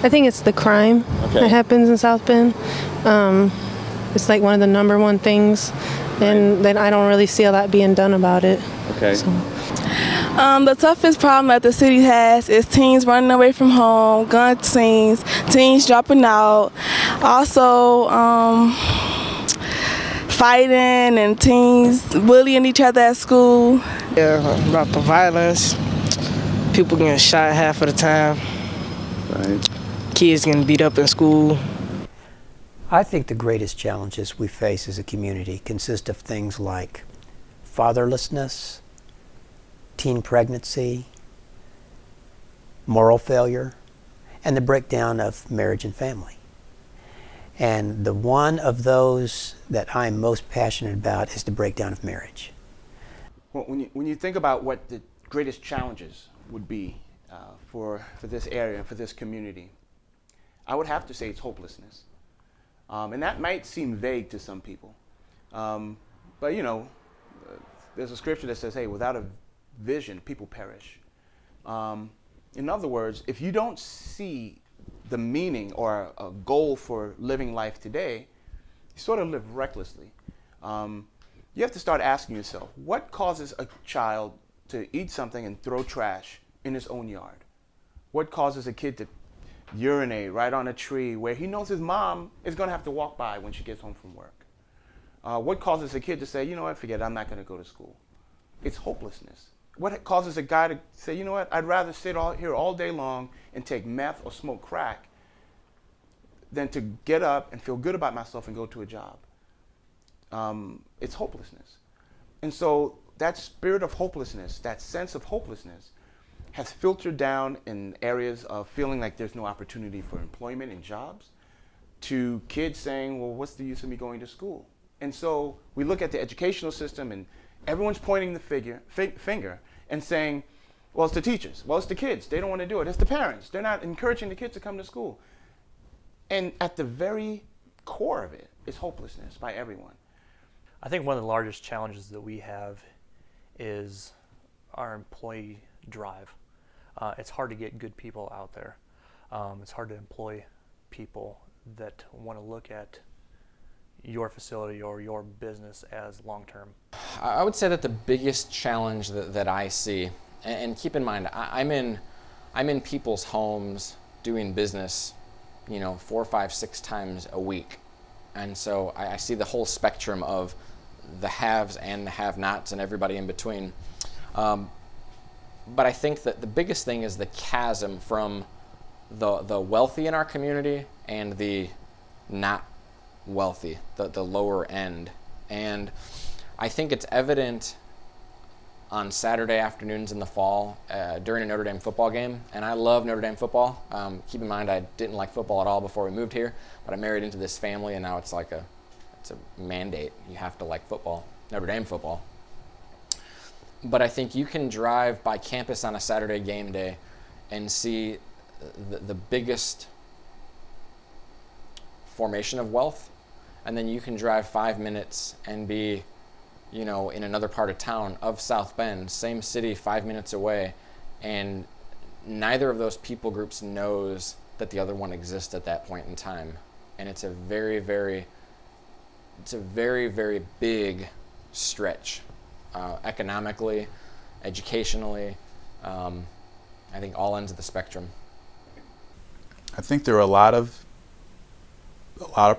I think it's the crime that happens in South Bend. It's like one of the number one things, and then I don't really see a lot being done about it. Okay. So. The toughest problem that the city has is teens running away from home, gun scenes, teens dropping out, also fighting and teens bullying each other at school. Yeah, about the violence. People getting shot half of the time. Right. Kids getting beat up in school. I think the greatest challenges we face as a community consist of things like fatherlessness, teen pregnancy, moral failure, and the breakdown of marriage and family. And the one of those that I'm most passionate about is the breakdown of marriage. Well, when you think about what the greatest challenges would be for this area, for this community, I would have to say it's hopelessness. And that might seem vague to some people. But you know, there's a scripture that says, hey, without a vision, people perish. In other words, if you don't see the meaning or a goal for living life today, you sort of live recklessly. You have to start asking yourself, what causes a child to eat something and throw trash in his own yard? What causes a kid to urinate right on a tree where he knows his mom is going to have to walk by when she gets home from work? What causes a kid to say, you know what, forget it, I'm not going to go to school? It's hopelessness. What causes a guy to say, you know what, I'd rather sit here all day long and take meth or smoke crack than to get up and feel good about myself and go to a job? It's hopelessness. And so that spirit of hopelessness, that sense of hopelessness, has filtered down in areas of feeling like there's no opportunity for employment and jobs, to kids saying, well, what's the use of me going to school? And so we look at the educational system and everyone's pointing the finger and saying, well, it's the teachers, well, it's the kids, they don't want to do it, it's the parents, they're not encouraging the kids to come to school. And at the very core of it is hopelessness by everyone. I think one of the largest challenges that we have is our employee drive. It's hard to get good people out there. It's hard to employ people that want to look at your facility or your business as long-term. I would say that the biggest challenge that I see, and keep in mind, I'm in people's homes doing business, 4, 5, 6 times a week. And so I see the whole spectrum of the haves and the have-nots and everybody in between. But I think that the biggest thing is the chasm from the wealthy in our community and the not wealthy, the lower end. And I think it's evident on Saturday afternoons in the fall during a Notre Dame football game. And I love Notre Dame football. Keep in mind, I didn't like football at all before we moved here, but I married into this family, and now it's like it's a mandate. You have to like football, Notre Dame football. But I think you can drive by campus on a Saturday game day and see the biggest formation of wealth, and then you can drive 5 minutes and be, in another part of town of South Bend, same city, 5 minutes away, and neither of those people groups knows that the other one exists at that point in time. And it's a very, very big stretch. Economically, educationally, I think all ends of the spectrum. I think there are a lot of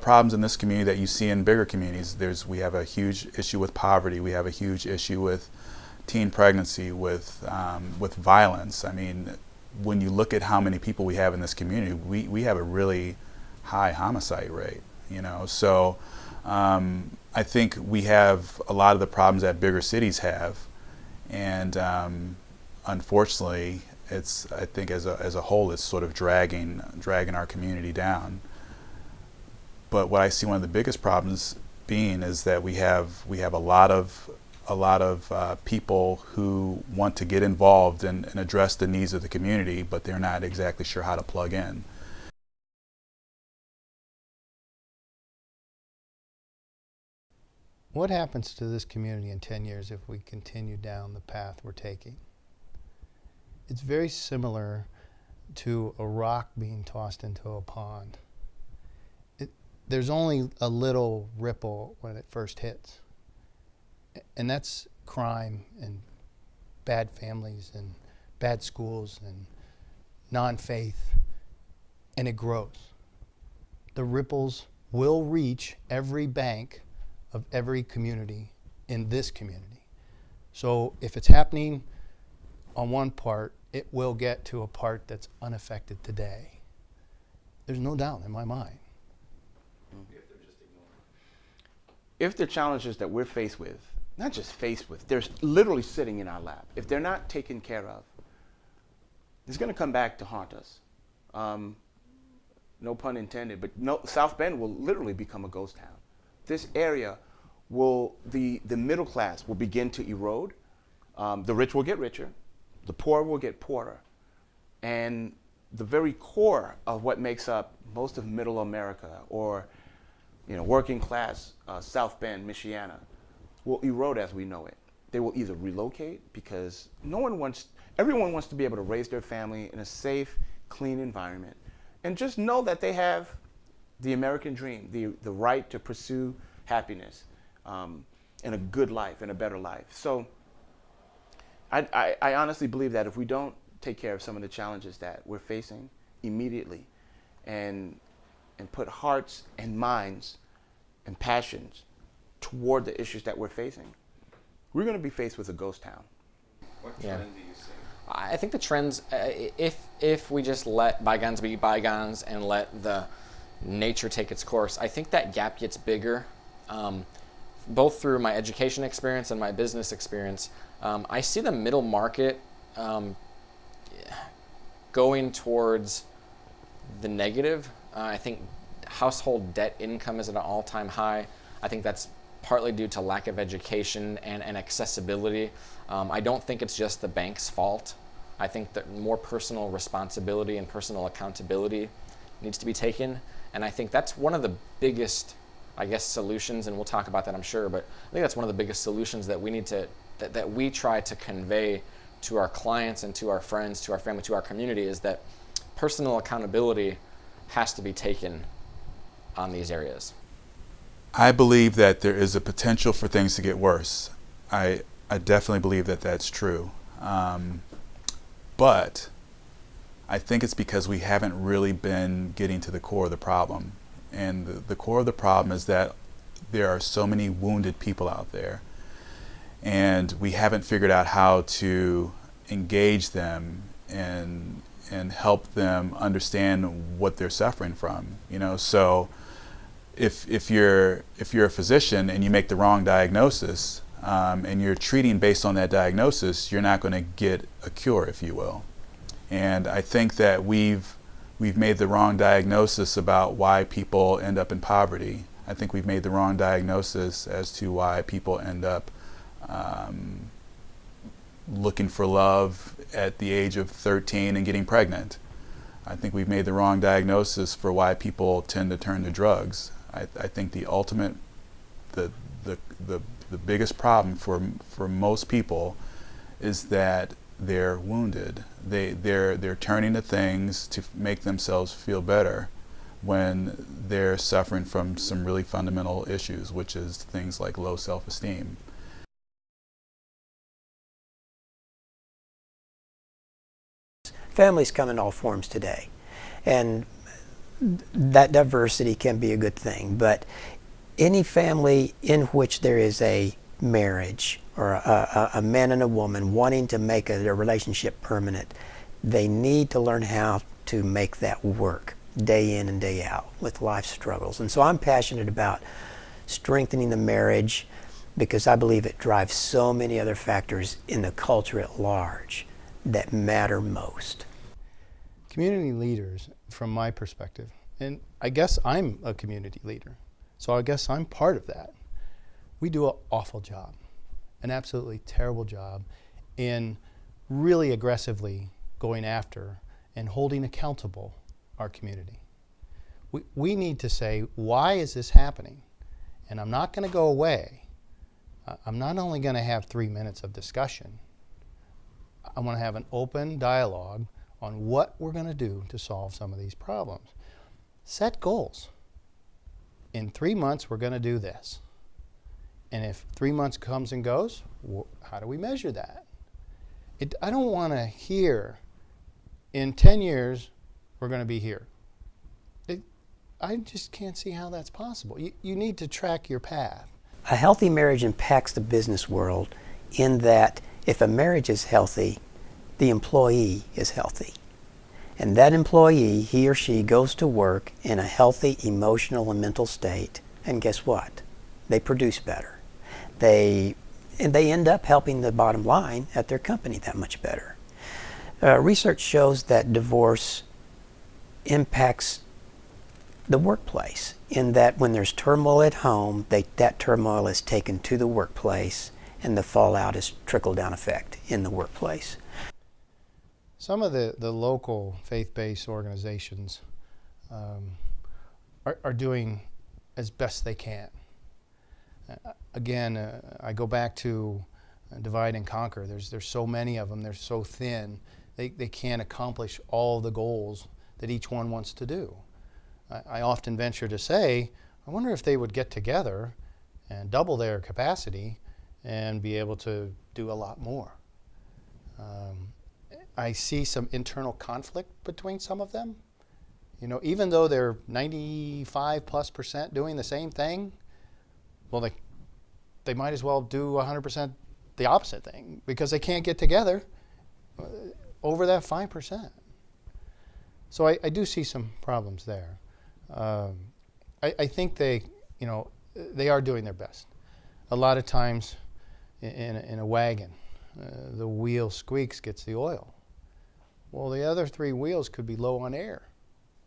problems in this community that you see in bigger communities. We have a huge issue with poverty. We have a huge issue with teen pregnancy, with violence. I mean, when you look at how many people we have in this community, we have a really high homicide rate. So. I think we have a lot of the problems that bigger cities have, and unfortunately, I think as a whole, it's sort of dragging our community down. But what I see one of the biggest problems being is that we have a lot of people who want to get involved and address the needs of the community, but they're not exactly sure how to plug in. What happens to this community in 10 years if we continue down the path we're taking? It's very similar to a rock being tossed into a pond. There's only a little ripple when it first hits. And that's crime and bad families and bad schools and non-faith, and it grows. The ripples will reach every bank of every community in this community. So if it's happening on one part, it will get to a part that's unaffected today. There's no doubt in my mind. If the challenges that we're faced with, not just faced with, they're literally sitting in our lap, if they're not taken care of, it's going to come back to haunt us. No pun intended, but no, South Bend will literally become a ghost town. This area will, the middle class will begin to erode. The rich will get richer. The poor will get poorer. And the very core of what makes up most of middle America, or working class South Bend, Michiana, will erode as we know it. They will either relocate because everyone wants to be able to raise their family in a safe, clean environment, and just know that they have the American dream, the right to pursue happiness and a good life and a better life. So I honestly believe that if we don't take care of some of the challenges that we're facing immediately and put hearts and minds and passions toward the issues that we're facing, we're going to be faced with a ghost town. What trend do you see? I think the trends, if we just let bygones be bygones and let the nature take its course, I think that gap gets bigger. Both through my education experience and my business experience, I see the middle market going towards the negative. I think household debt income is at an all-time high. I think that's partly due to lack of education and accessibility. I don't think it's just the bank's fault. I think that more personal responsibility and personal accountability needs to be taken. And I think that's one of the biggest, solutions, and we'll talk about that, I'm sure, but I think that's one of the biggest solutions that we need to, that we try to convey to our clients and to our friends, to our family, to our community, is that personal accountability has to be taken on these areas. I believe that there is a potential for things to get worse. I definitely believe that that's true. But I think it's because we haven't really been getting to the core of the problem. And the core of the problem is that there are so many wounded people out there, and we haven't figured out how to engage them and help them understand what they're suffering from. So if you're a physician and you make the wrong diagnosis and you're treating based on that diagnosis, you're not going to get a cure, if you will. And I think that we've made the wrong diagnosis about why people end up in poverty. I think we've made the wrong diagnosis as to why people end up looking for love at the age of 13 and getting pregnant. I think we've made the wrong diagnosis for why people tend to turn to drugs. I think the ultimate, the biggest problem for most people is that they're wounded. They're turning to things to make themselves feel better when they're suffering from some really fundamental issues, which is things like low self-esteem. Families come in all forms today, and that diversity can be a good thing, but any family in which there is a marriage or a man and a woman wanting to make their relationship permanent, they need to learn how to make that work day in and day out with life struggles. And so I'm passionate about strengthening the marriage because I believe it drives so many other factors in the culture at large that matter most. Community leaders, from my perspective, and I guess I'm a community leader, so I guess I'm part of that. We do an awful job, an absolutely terrible job in really aggressively going after and holding accountable our community. We need to say, why is this happening? And I'm not going to go away. I'm not only going to have 3 minutes of discussion. I want to have an open dialogue on what we're going to do to solve some of these problems. Set goals. In 3 months, we're going to do this. And if 3 months comes and goes, how do we measure that? I don't want to hear, in 10 years, we're going to be here. I just can't see how that's possible. You need to track your path. A healthy marriage impacts the business world in that if a marriage is healthy, the employee is healthy. And that employee, he or she, goes to work in a healthy emotional and mental state. And guess what? They produce better. They end up helping the bottom line at their company that much better. Research shows that divorce impacts the workplace in that when there's turmoil at home, that turmoil is taken to the workplace and the fallout is trickle-down effect in the workplace. Some of the local faith-based organizations are doing as best they can. Again, I go back to divide and conquer. There's so many of them. They're so thin. They can't accomplish all the goals that each one wants to do. I often venture to say, I wonder if they would get together and double their capacity and be able to do a lot more. I see some internal conflict between some of them. You know, even though they're 95+% doing the same thing, well, they might as well do 100% the opposite thing because they can't get together over that 5%. So I do see some problems there. I think they are doing their best. A lot of times in a wagon, the wheel squeaks, gets the oil. Well, the other 3 wheels could be low on air.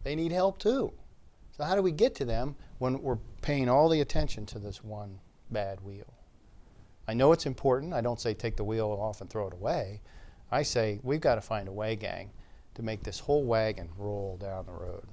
They need help too. So how do we get to them when we're paying all the attention to this one bad wheel? I know it's important. I don't say take the wheel off and throw it away. I say we've got to find a way, gang, to make this whole wagon roll down the road.